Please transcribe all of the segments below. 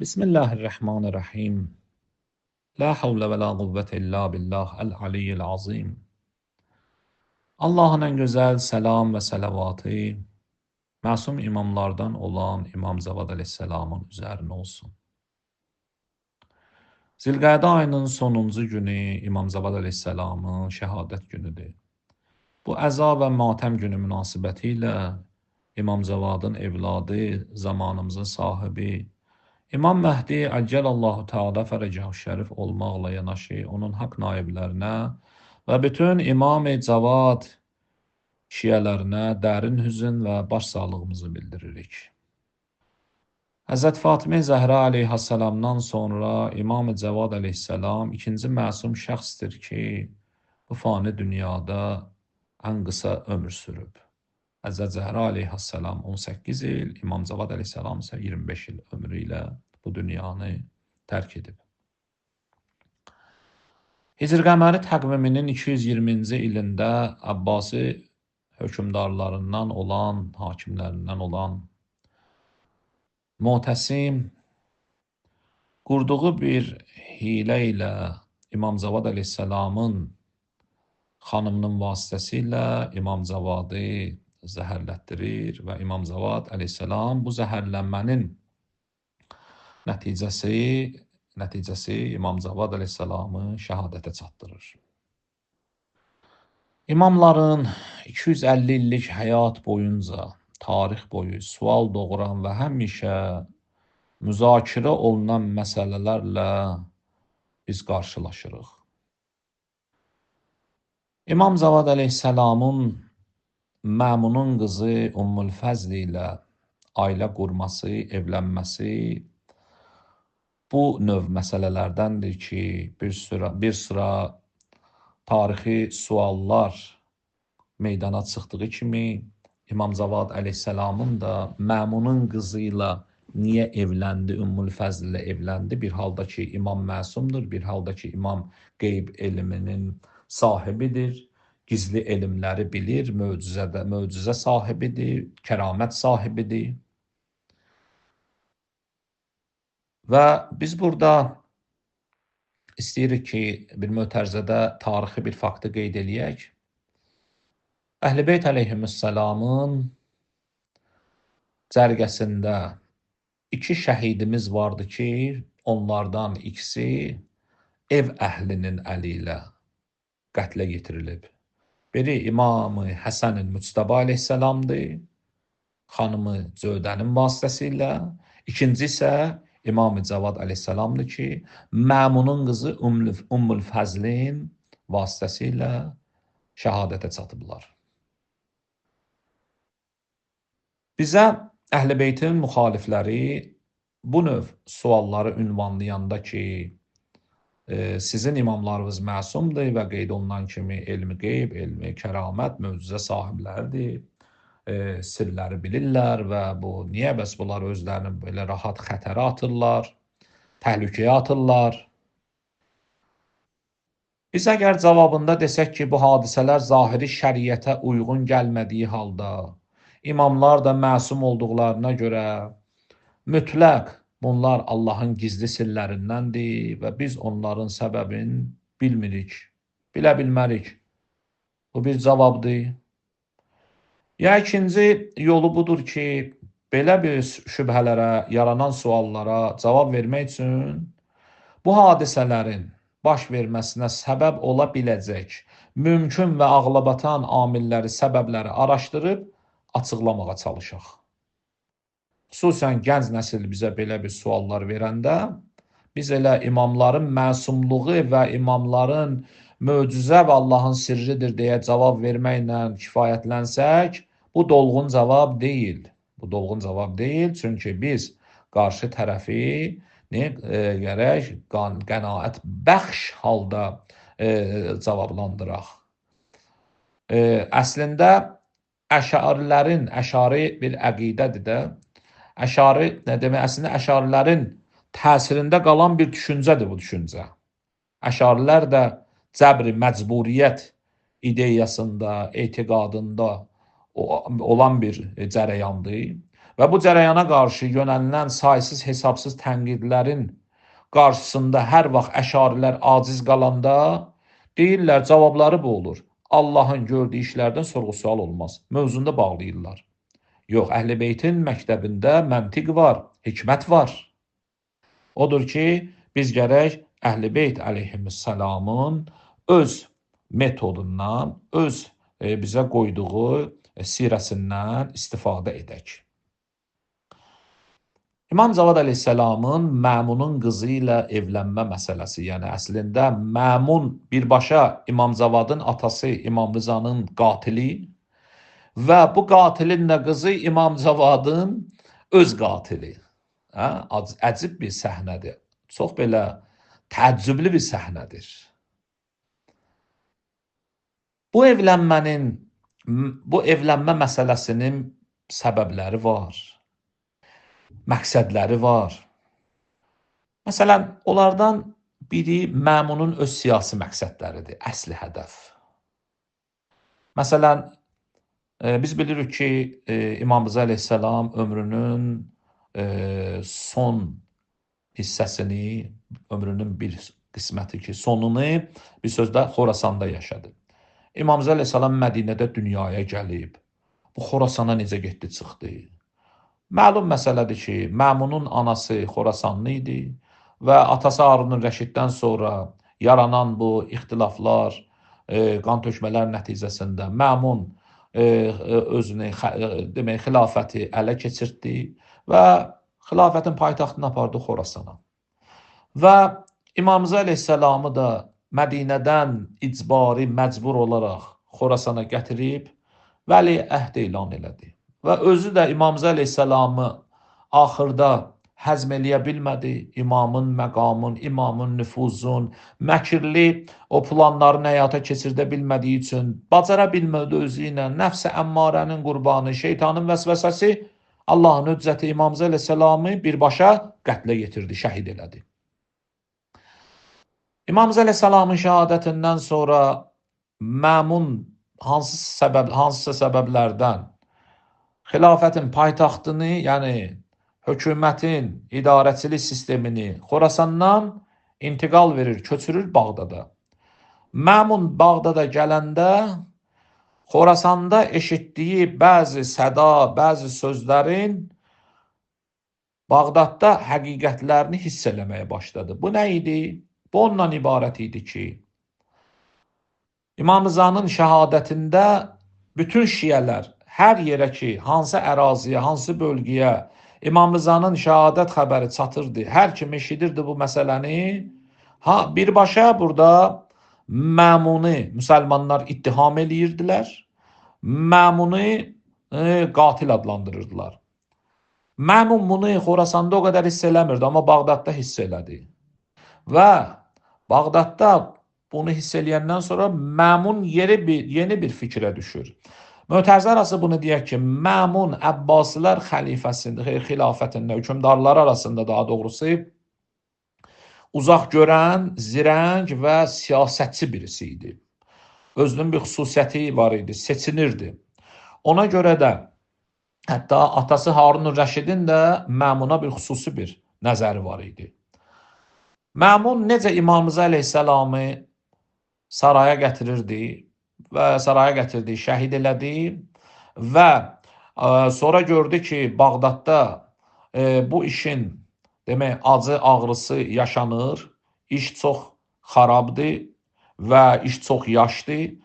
Bismillahirrahmanirrahim. La havle ve la kuvvete illa billah el-aliyyil azim. Allah'ın en güzel selam ve salavatı, masum imamlardan olan İmam Zavad aleyhisselamın üzerine olsun. Zilqədə ayının sonuncu günü İmam Zavad aleyhisselamın şəhadət günüdür. Bu əza və matəm günü münasibətilə İmam Zavadın evladı, zamanımızın sahibi, İmam Məhdi Əcəlallahu Teala fərəcəhu şərif olmaqla yanaşı onun haqq naiblərinə və bütün İmam-ı Cavad şiyələrinə dərin hüzn və başsağlığımızı bildiririk. Həzrət Fatimə Zəhra əleyhissalamdan sonra İmam-ı Cavad əleyhissalam ikinci məsum şəxsdir ki, bu fani dünyada ən qısa ömür sürüb. Həzrət Zəhra əleyhissalam 18 il, İmam Cavad əleyhissalam isə 25 il ömrü ilə bu dünyanı tərk edib. Hicr qəməri təqviminin 220-ci ilində Abbasi hökmdarlarından olan, hakimlərindən olan Mu'təsim qurduğu bir hilə ilə İmam Cavad əleyhissalamın xanımının vasitəsilə İmam Cavadı zəhərlətdirir və İmam Cavad əleyhissalam bu zəhərlənmənin nəticəsi İmam Cavad əleyhissalamı şəhadətə çatdırır. İmamların 250 illik həyat boyunca, tarix boyu sual doğuran və həmişə müzakirə olunan məsələlərlə biz qarşılaşırıq. İmam Cavad əleyhissalamın Məmunun qızı Ümmül Fəzl ilə ailə qurması, evlənməsi bu növ məsələlərdəndir ki, bir sıra tarixi suallar meydana çıxdığı kimi İmam Cavad əleyhissalamın da Məmunun qızı ilə niyə evləndi, Ümmül Fəzl ilə evləndi? Bir halda ki, İmam məsumdur, bir halda ki, İmam qeyb elminin sahibidir, gizli elmləri bilir, möcüzə sahibidir, kəramət sahibidir. Və biz burada istəyirik ki, bir mötərizədə tarixi bir faktı qeyd eləyək. Əhl-i Beyt əleyhissalamın cərgəsində 2 şəhidimiz vardı ki, onlardan ikisi ev əhlinin əli ilə qətlə yetirilib. Biri İmam-ı Həsən-i Müctəba əleyhissalamdır, xanımı Cövdənin vasitəsilə. İkinci isə İmam-ı Cavad əleyhissalamdır ki, Məmunun qızı Ümmül Fəzlin vasitəsilə şəhadətə çatıblar. Bizə Əhl-i Beytin müxalifləri bu növ sualları ünvanlayanda ki, sizin imamlarınız məsumdur və qeyd olunan kimi elmi qeyb, elmi kəramət, möcüzə sahibləridir, sirləri bilirlər və bu niyə bəs bunlar özlərini belə rahat xətərə atırlar, təhlükəyə atırlar? Biz əgər cavabında desək ki, bu hadisələr zahiri şəriətə uyğun gəlmədiyi halda, imamlar da məsum olduqlarına görə mütləq bunlar Allahın gizli sirlərindəndir və biz onların səbəbini bilmirik, bilə bilmərik. Bu bir cavabdır. Ya ikinci yolu budur ki, belə bir şübhələrə, yaranan suallara cavab vermək üçün bu hadisələrin baş verməsinə səbəb ola biləcək mümkün və ağlabatan amilləri, səbəbləri araşdırıb açıqlamağa çalışaq. Xüsusən gənc nəsil bizə belə bir suallar verəndə, biz elə imamların məsumluğu və imamların möcüzə və Allahın sirridir deyə cavab verməklə kifayətlənsək, bu dolğun cavab deyil. Bu dolğun cavab deyil, çünki biz qarşı tərəfi gərək qənaət bəxş halda cavablandıraq. Əslində, əşari bir əqidədir də, əşari nə demək? Əslində əşarilərin təsirində qalan bir düşüncədir bu düşüncə. Əşarilər də cəbr-i məcburiyyət ideyasında, etiqadında olan bir cərəyandır və bu cərəyana qarşı yönəlilən saysız hesabsız tənqidlərin qarşısında hər vaxt əşarilər aciz qalanda deyirlər, cavabları bu olur. Allahın gördüyü işlərdən sorğu-sual olmaz. Mövzunda bağlayırlar. Yox, Əhl-i Beytin məktəbində məntiq var, hikmət var. Odur ki, biz gərək Əhl-i Beyt əleyhissalamın öz metodundan, öz bizə qoyduğu sirəsindən istifadə edək. İmam Cavad əleyhissalamın Məmunun qızı ilə evlənmə məsələsi, yəni əslində Məmun birbaşa İmam Cavadın atası İmam Rızanın qatili və bu qatilin də qızı İmam Cavadın öz qatili. Əcib bir səhnədir. Çox belə təəccüblü bir səhnədir. Bu evlənmə məsələsinin səbəbləri var. Məqsədləri var. Məsələn, onlardan biri Məmunun öz siyasi məqsədləridir, əsli hədəf. Məsələn, biz bilirik ki, İmam Rıza əleyhissalam ömrünün son hissəsini, ömrünün bir qisməti ki, sonunu bir sözlə Xorasanda yaşadı. İmam Rıza əleyhissalam Mədinədə dünyaya gəlib. Bu Xorasana necə getdi, çıxdı? Məlum məsələdir ki, Məmunun anası Xorasanlı idi və atası Harun Rəşiddən sonra yaranan bu ixtilaflar, qan tökmələr nəticəsində Məmun özünü, demək, xilafəti ələ keçirtdi və xilafətin paytaxtını apardı Xorasana. Və İmam Rıza əleyhissalamı da Mədinədən icbari, məcbur olaraq Xorasana gətirib vəli əhd elan elədi. Və özü də İmam Rıza əleyhissalamı axırda həzm eləyə bilmədi. İmamın məqamın, imamın nüfuzun, məkirli o planlarını həyata keçirdə bilmədiyi üçün, bacara bilmədi özü ilə, nəfs-i əmmarənin qurbanı, şeytanın vəsvəsəsi Allahın hüccəti İmam Rıza əleyhissalamı birbaşa qətlə yetirdi, şəhid elədi. İmam Rıza əleyhissalamın şəhadətindən sonra Məmun hansısa səbəblərdən xilafətin paytaxtını, yəni hökumətin idarəçilik sistemini Xorasandan intiqal verir, köçürür Bağdada. Məmun Bağdada gələndə Xorasanda eşitdiyi bəzi səda, bəzi sözlərin Bağdadda həqiqətlərini hiss eləməyə başladı. Bu nə idi? Bu ondan ibarət idi ki, İmam Rızanın şəhadətində bütün şiyələr hər yerə ki, hansı əraziyə, hansı bölgəyə İmam Rızanın şəhadət xəbəri çatırdı, hər kim eşidirdi bu məsələni, birbaşa burada Məmunu müsəlmanlar ittiham eləyirdilər, Məmunu qatil adlandırırdılar. Məmun bunu Xorasanda o qədər hiss eləmirdi, amma Bağdadda hiss elədi. Və Bağdadda bunu hiss eləyəndən sonra Məmun yeni bir fikrə düşür. Mötəzilər arası bunu deyək ki, Məmun Əbbasilər xilafətində, hökümdarları arasında daha doğrusu uzaq görən, zirəng və siyasətçi birisi idi. Özünün bir xüsusiyyəti var idi, seçinirdi. Ona görə də hətta atası Harun Rəşidin də Məmuna bir xüsusi bir nəzəri var idi. Məmun necə İmam Rıza əleyhissalamı saraya gətirirdi və saraya gətirdi, şəhid elədi və sonra gördü ki, Bağdadda bu işin demək, acı ağrısı yaşanır, iş çox xarabdır və iş çox yaşdır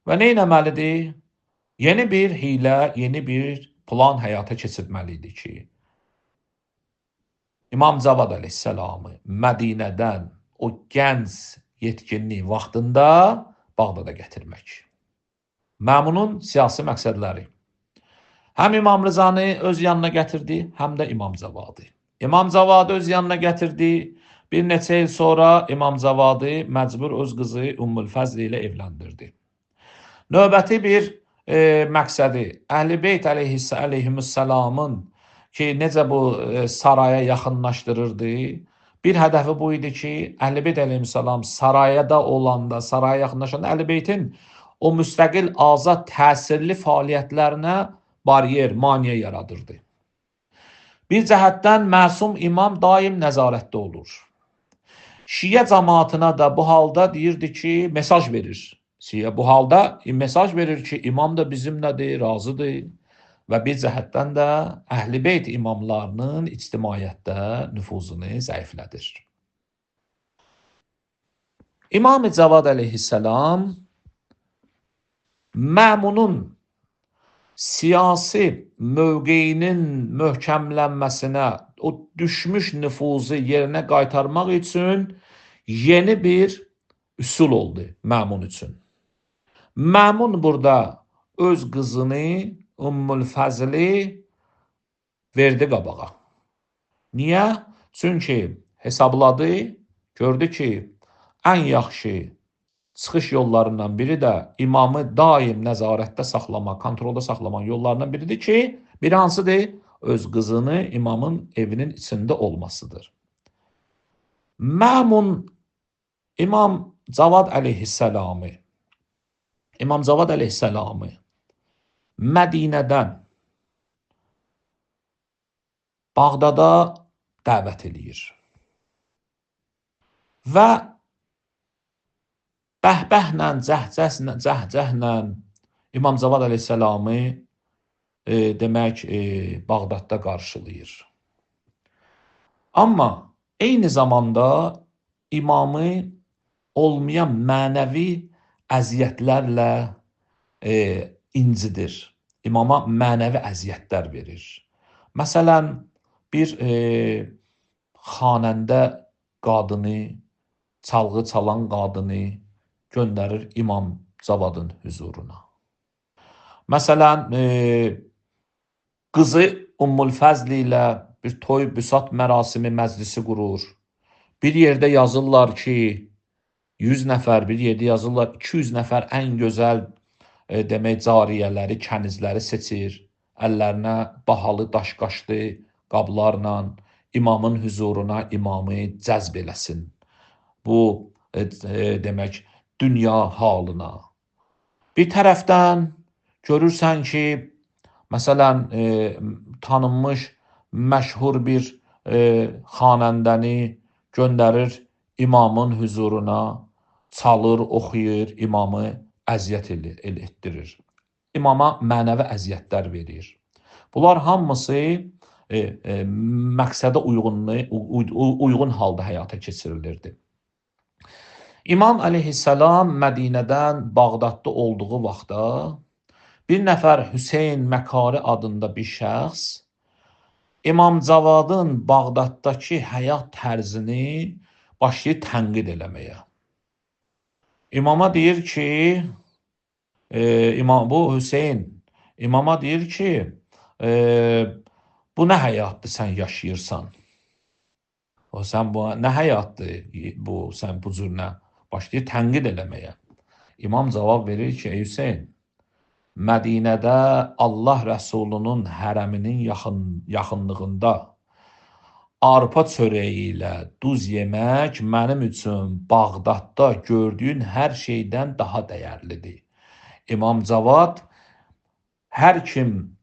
və nə etməlidir? Yeni bir hilə, yeni bir plan həyata keçirməli idi ki, İmam Cavad əleyhissalamı Mədinədən o gənc yetkinlik vaxtında Bağdada gətirmək. Məmunun siyasi məqsədləri. Həm İmam Rızanı öz yanına gətirdi, həm də İmam Cavadı. İmam Cavadı öz yanına gətirdi. Bir neçə il sonra İmam Cavadı məcbur öz qızı Ümmül Fəzl ilə evləndirdi. Növbəti bir məqsədi Əhl-i Beyt əleyhissalamın ki, necə bu saraya yaxınlaşdırırdı. Bir hədəfi bu idi ki, Əhl-i Beyt əleyhissalam sarayada olanda, saraya yaxınlaşanda Əhl-i Beytin o müstəqil, azad, təsirli fəaliyyətlərinə bariyer, maneə yaradırdı. Bir cəhətdən məsum imam daim nəzarətdə olur. Şiə cəmaatına da bu halda deyirdi ki, mesaj verir. Şiə bu halda mesaj verir ki, imam da bizimlədir, razıdır. Və bir cəhətdən də Əhl-i Beyt imamlarının ictimaiyyətdə nüfuzunu zəiflədir. İmam-ı Cavad əleyhissalam Məmunun siyasi mövqeyinin möhkəmlənməsinə, o düşmüş nüfuzu yerinə qaytarmaq üçün yeni bir üsul oldu Məmun üçün. Məmun burada öz qızını Ümmül Fəzli verdi qabağa. Niyə? Çünki hesabladı, gördü ki, ən yaxşı çıxış yollarından biri də imamı daim nəzarətdə saxlamaq, kontrolda saxlamaq yollarından biridir ki, bir hansıdır? Öz qızını imamın evinin içində olmasıdır. Məmun İmam Cavad əleyhissalamı Mədinədən Bağdada dəvət edir. Və bəhbəhlə, cəhcəhlə İmam Cavad əleyhissalamı demək Bağdadda qarşılayır. Amma eyni zamanda imamı olmayan mənəvi əziyyətlərlə incidir. İmama mənəvi əziyyətlər verir. Məsələn, bir xanəndə qadını, çalğı çalan qadını göndərir İmam Cavadın huzuruna. Məsələn, qızı Ümmül Fəzli ilə bir toy, büsat mərasimi məclisi qurur. Bir yerdə yazırlar ki, 100 nəfər, bir yerdə yazırlar 200 nəfər ən gözəl demək cariyələri, kənizləri seçir. Əllərinə bahalı daşqaşlı qablarla imamın huzuruna imamı cəzb eləsin. Bu demək dünya halına. Bir tərəfdən görürsən ki, məsələn, tanınmış məşhur bir xanəndəni göndərir imamın huzuruna, çalır, oxuyur, imamı əziyyət etdirir. İmama mənəvi əziyyətlər verir. Bunlar hamısı məqsədə uyğun halda həyata keçirilirdi. İmam əleyhissalam Mədinədən Bağdadda olduğu vaxtda bir nəfər Hüseyn Məkari adında bir şəxs İmam Cavadın Bağdaddakı həyat tərzini başlayır tənqid eləməyə. İmama deyir ki, bu Hüseyn imama deyir ki, bu nə həyatdır sən yaşayırsan? Sən bu nə həyatdır bu, sən bu cür nə? Başlayır tənqid eləməyə. İmam cavab verir ki, ey Hüseyn, Mədinədə Allah Rəsulunun hərəminin yaxınlığında arpa çörəyi ilə duz yemək mənim üçün Bağdadda gördüyün hər şeydən daha dəyərlidir. İmam Cavad hər kim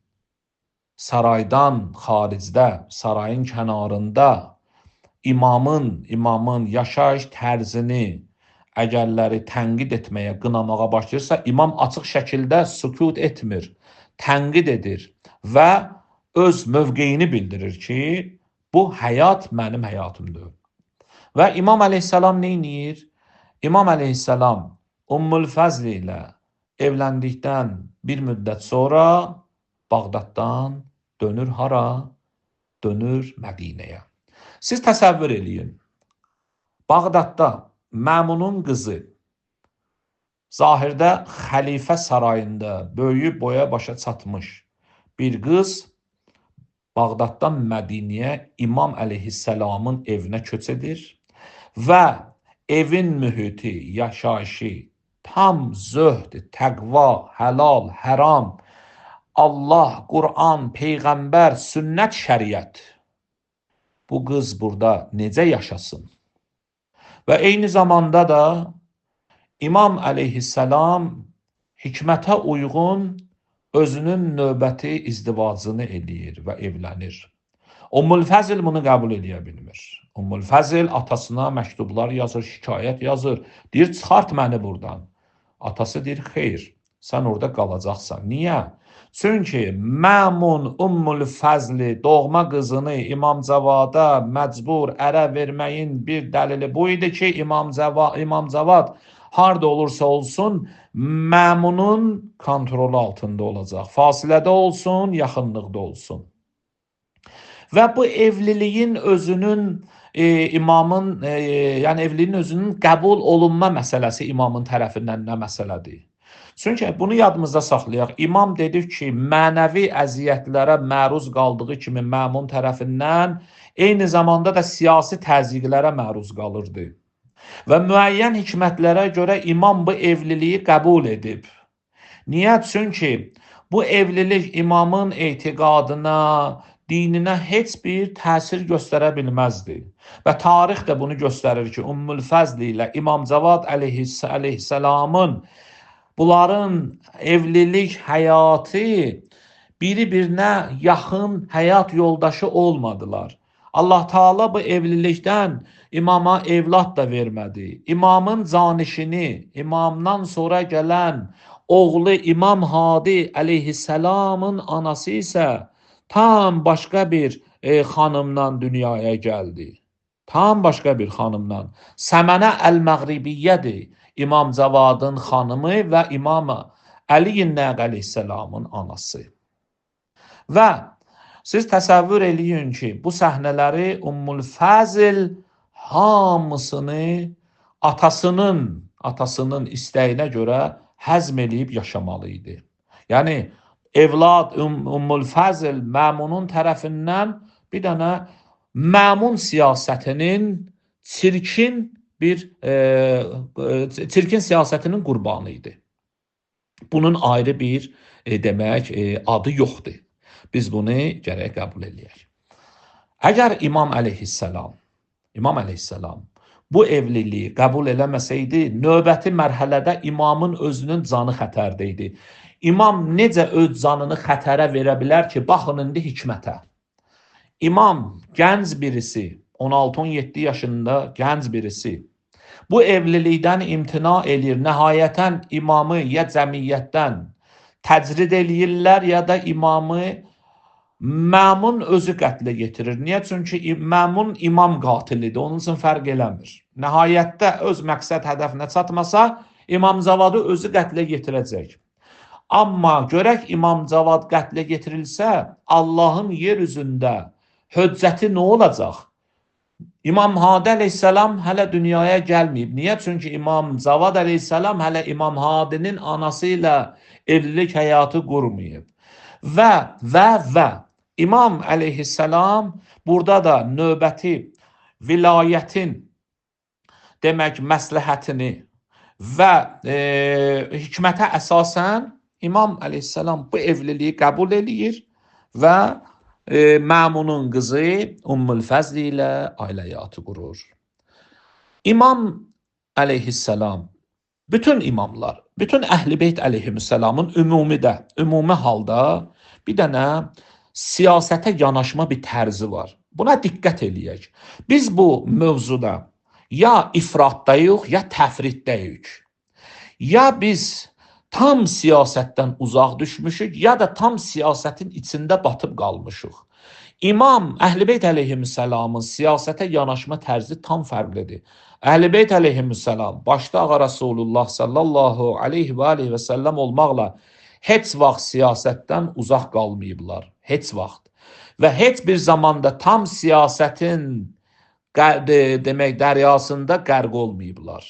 saraydan xaricdə, sarayın kənarında imamın yaşayış tərzini əgərləri tənqid etməyə, qınamağa başlayırsa, imam açıq şəkildə sükut etmir, tənqid edir və öz mövqeyini bildirir ki, bu həyat mənim həyatımdır. Və İmam əleyhissalam neynir? İmam əleyhissalam Ümmül Fəzli ilə evləndikdən bir müddət sonra Bağdaddan dönür hara? Dönür Mədinəyə. Siz təsəvvür eləyin. Bağdadda Məmunun qızı zahirdə xəlifə sarayında böyüyüb boya başa çatmış bir qız Bağdaddan Mədinəyə İmam əleyhissalamın evinə köç edir və evin mühiti, yaşayışı tam zöhd, təqva, həlal, həram, Allah, Qur'an, Peyğəmbər, sünnət, şəriət. Bu qız burada necə yaşasın? Və eyni zamanda da İmam əleyhissalam hikmətə uyğun özünün növbəti izdivacını eləyir və evlənir. Ümmül Fəzl bunu qəbul edə bilmir. Ümmül Fəzl atasına məktublar yazır, şikayət yazır. Deyir, çıxart məni buradan. Atası deyir, xeyr, sən orada qalacaqsan. Niyə? Çünki Məmun Ümmül Fəzli doğma qızını İmam Cavada məcbur ərə verməyin bir dəlili bu idi ki, İmam Cavad harda olursa olsun Məmunun kontrolu altında olacaq. Fasilədə olsun, yaxınlıqda olsun. Və bu evliliyin özünün imamın, yəni evliliyin özünün qəbul olunma məsələsi imamın tərəfindən nə məsələdir? Çünki bunu yadımızda saxlayaq. İmam dedi ki, mənəvi əziyyətlərə məruz qaldığı kimi Məmun tərəfindən eyni zamanda da siyasi təzyiqlərə məruz qalırdı. Və müəyyən hikmətlərə görə imam bu evliliyi qəbul edib. Niyə? Çünki bu evlilik imamın etiqadına, dininə heç bir təsir göstərə bilməzdi. Və tarix də bunu göstərir ki, Ümmül Fəzl ilə İmam Cavad əleyhissalamın bunların evlilik həyatı biri-birinə yaxın həyat yoldaşı olmadılar. Allah Taala bu evlilikdən imama evlad da vermədi. İmamın canişini, imamdan sonra gələn oğlu İmam Hadi əleyhissalamın anası isə tam başqa bir xanımdan dünyaya gəldi. Tam başqa bir xanımdan. Səmənə Əl-Məğribiyyədir İmam Cavadın xanımı və İmam Əli əleyhissalamın anası. Və siz təsəvvür eləyin ki, bu səhnələri Ümmül Fəzl hamısını atasının istəyinə görə həzm eləyib yaşamalı idi. Yəni evlad Ümmül Fəzl Məmunun tərəfindən bir dənə Məmun siyasətinin çirkin siyasətinin qurbanı idi. Bunun ayrı bir demək adı yoxdur. Biz bunu gərək qəbul eləyək. Əgər İmam əleyhissalam bu evliliyi qəbul eləməsəydi, növbəti mərhələdə imamın özünün canı xətərdə idi. İmam necə öz canını xətərə verə bilər ki, baxın indi hikmətə. İmam gənc birisi, 16-17 yaşında gənc birisi bu evlilikdən imtina eləyir. Nəhayətən imamı ya cəmiyyətdən təcrid eləyirlər, ya da imamı Məmun özü qətlə yetirir. Niyə? Çünki Məmun imam qatilidir. Onun üçün fərq eləmir. Nəhayətdə öz məqsəd hədəfinə çatmasa, İmam Cavadı özü qətlə yetirəcək. Amma görək İmam Cavad qətlə yetirilsə, Allahın yer üzündə höccəti nə olacaq? İmam Hadi əleyhissalam hələ dünyaya gəlməyib. Niyə? Çünki İmam Cavad əleyhissalam hələ İmam Hadinin anası ilə evlilik həyatı qurmayıb. Və İmam əleyhissalam burada da növbəti vilayətin demək məsləhətini və hikmətə əsasən İmam əleyhissalam bu evliliyi qəbul eləyir və Məmunun qızı Ümmül Fəzl ilə ailə həyatı qurur. İmam əleyhissalam, bütün imamlar, bütün Əhl-i Beyt əleyhissalamın ümumi halda bir dənə siyasətə yanaşma bir tərzi var. Buna diqqət eləyək. Biz bu mövzuda ya ifratdayıq, ya təfriddəyik. Ya biz tam siyasətdən uzaq düşmüşük, ya da tam siyasətin içində batıb qalmışıq. İmam Əhl-i Beyt əleyhissalamın siyasətə yanaşma tərzi tam fərqlidir. Əhl-i Beyt əleyhissalam başda Ağa Rasulullah sallallahu aleyhi və aleyhi və səlləm olmaqla heç vaxt siyasətdən uzaq qalmayıblar. Heç vaxt. Və heç bir zamanda tam siyasətin demək dəryasında qərq olmayıblar.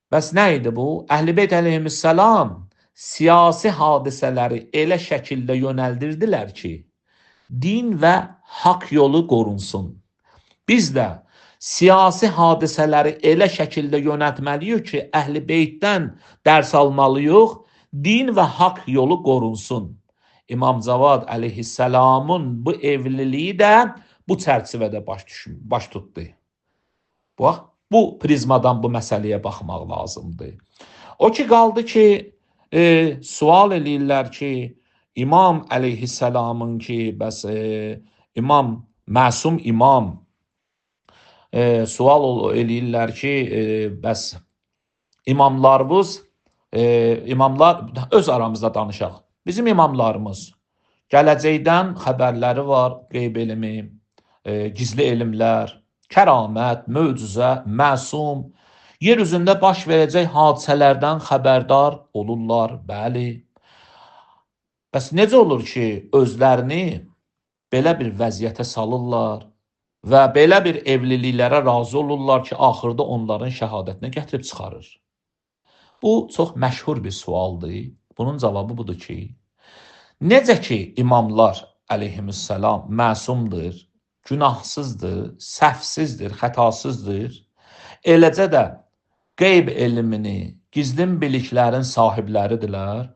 Bəs nə idi bu? Əhl-i Beyt əleyhissalam siyasi hadisələri elə şəkildə yönəldirdilər ki, din və haqq yolu qorunsun. Biz də siyasi hadisələri elə şəkildə yönətməliyik ki, Əhl-i Beytdən dərs almalıyıq, din və haqq yolu qorunsun. İmam Cavad əleyhissalamın bu evliliyi də bu çərçivədə baş tutdu. Bax, bu prizmadan bu məsələyə baxmaq lazımdır. O ki, qaldı ki, sual eləyirlər ki, İmam əleyhissalamın ki, bəs Məsum imam sual eləyirlər ki, bəs imamlarımız, imamlar öz aramızda danışaq. Bizim imamlarımız gələcəkdən xəbərləri var, qeyb elmi, gizli elmlər, kəramət, möcüzə, məsum, yer üzündə baş verəcək hadisələrdən xəbərdar olurlar, bəli. Bəs necə olur ki, özlərini belə bir vəziyyətə salırlar və belə bir evliliklərə razı olurlar ki, axırda onların şəhadətinə gətirib çıxarır? Bu çox məşhur bir sualdır. Bunun cavabı budur ki, necə ki imamlar əleyhissalam məsumdur, günahsızdır, səhvsizdir, xətasızdır, eləcə də qeyb elmini, gizlin biliklərin sahibləridirlər.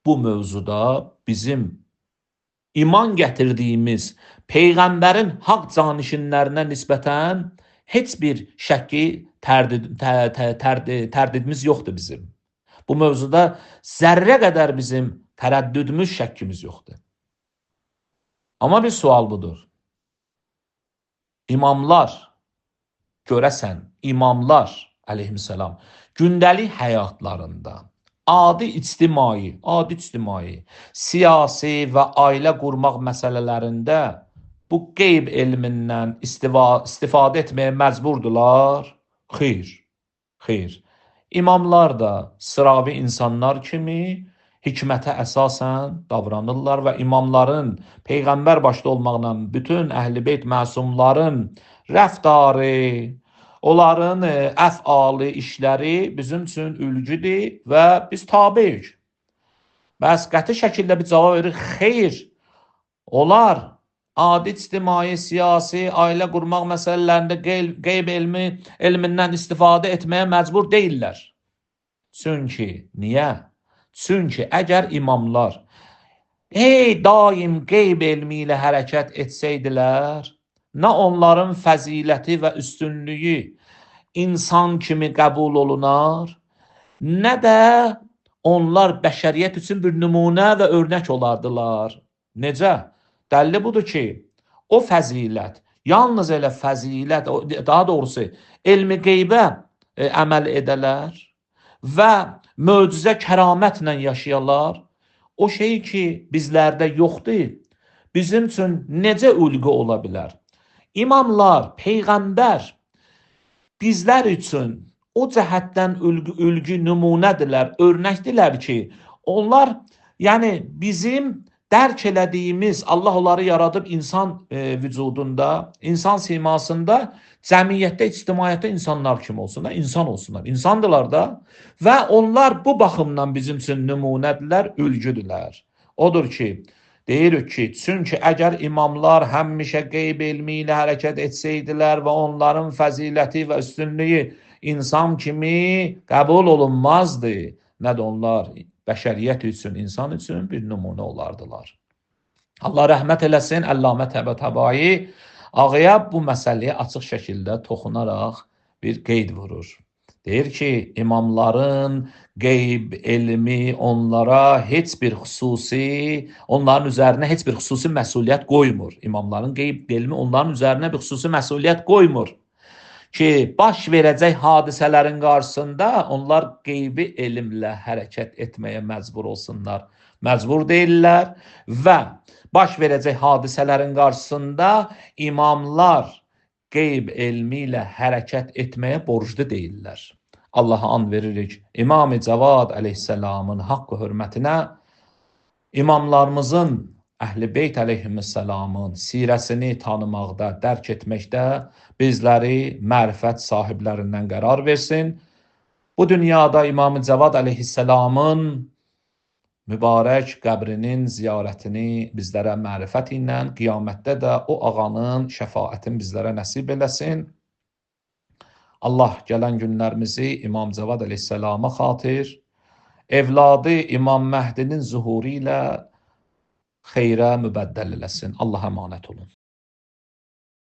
Bu mövzuda bizim iman gətirdiyimiz Peyğəmbərin haqq canişinlərinə nisbətən heç bir şəkki, tərdidimiz yoxdur bizim. Bu mövzuda zərrə qədər bizim tərəddüdümüz, şəkkimiz yoxdur. Amma bir sual budur. İmamlar, görəsən, imamlar əleyhissalam gündəlik həyatlarında adi ictimai, siyasi və ailə qurmaq məsələlərində bu qeyb elmindən istifadə etməyə məcburdurlar? Xeyr. İmamlar da sıravi insanlar kimi hikmətə əsasən davranırlar və imamların Peyğəmbər başda olmaqla bütün Əhl-i Beyt məsumların rəftarı, onların əf'alı, işləri bizim üçün ülgüdür və biz tabeyik. Bəs qəti şəkildə bir cavab verir, xeyr, onlar adi ictimai, siyasi, ailə qurmaq məsələlərində qeyb elmindən istifadə etməyə məcbur deyirlər. Niyə? Çünki əgər imamlar daim qeyb elmi ilə hərəkət etsəydilər, nə onların fəziləti və üstünlüyü insan kimi qəbul olunar, nə də onlar bəşəriyyət üçün bir nümunə və örnək olardılar. Necə? Dəlili budur ki, o fəzilət, yalnız elə fəzilət, daha doğrusu elmi qeybə əməl edələr və möcüzə kəramətlə yaşayalar, o şey ki bizlərdə yoxdur, bizim üçün necə ülgü ola bilər? İmamlar, Peyğəmbər bizlər üçün o cəhətdən ülgü nümunədirlər, örnəkdirlər ki, onlar bizim dərk elədiyimiz, Allah onları yaradıb insan vücudunda, insan simasında, cəmiyyətdə, ictimaiyyətdə insanlar kimi olsunlar, insan olsunlar, insandırlar da və onlar bu baxımdan bizim üçün nümunədirlər, ülgüdürlər. Odur ki, deyirik ki, çünki əgər imamlar həmişə qeyb elmi ilə hərəkət etsəydilər və onların fəziləti və üstünlüyü insan kimi qəbul olunmazdı, nə də onlar bəşəriyyət üçün, insan üçün bir nümunə olardılar. Allah rəhmət eləsin, Əllamə Təbətəbai ağaya bu məsələyə açıq şəkildə toxunaraq bir qeyd vurur. Deyir ki, imamların qeyb elmi onların üzərinə heç bir xüsusi məsuliyyət qoymur. İmamların qeyb elmi onların üzərinə bir xüsusi məsuliyyət qoymur. Ki, baş verəcək hadisələrin qarşısında onlar qeybi elmlə hərəkət etməyə məcbur olsunlar. Məcbur deyirlər və baş verəcək hadisələrin qarşısında imamlar qeyb elmi ilə hərəkət etməyə borclu deyirlər. Allaha and veririk. İmam-ı Cavad əleyhissalamın haqqı hörmətinə imamlarımızın, Əhl-i Beyt əleyhissalamın sirəsini tanımaqda, dərk etməkdə bizləri mərifət sahiblərindən qərar versin. Bu dünyada İmam-ı Cavad əleyhissalamın mübarək qəbrinin ziyarətini bizlərə mərifət ilə, qiyamətdə də o ağanın şəfaətini bizlərə nəsib eləsin. Allah gələn günlərimizi İmam Cavad əleyhissalama xatir, evladı İmam Məhdinin zuhuru ilə xeyrə mübəddəl eləsin. Allah əmanət olun.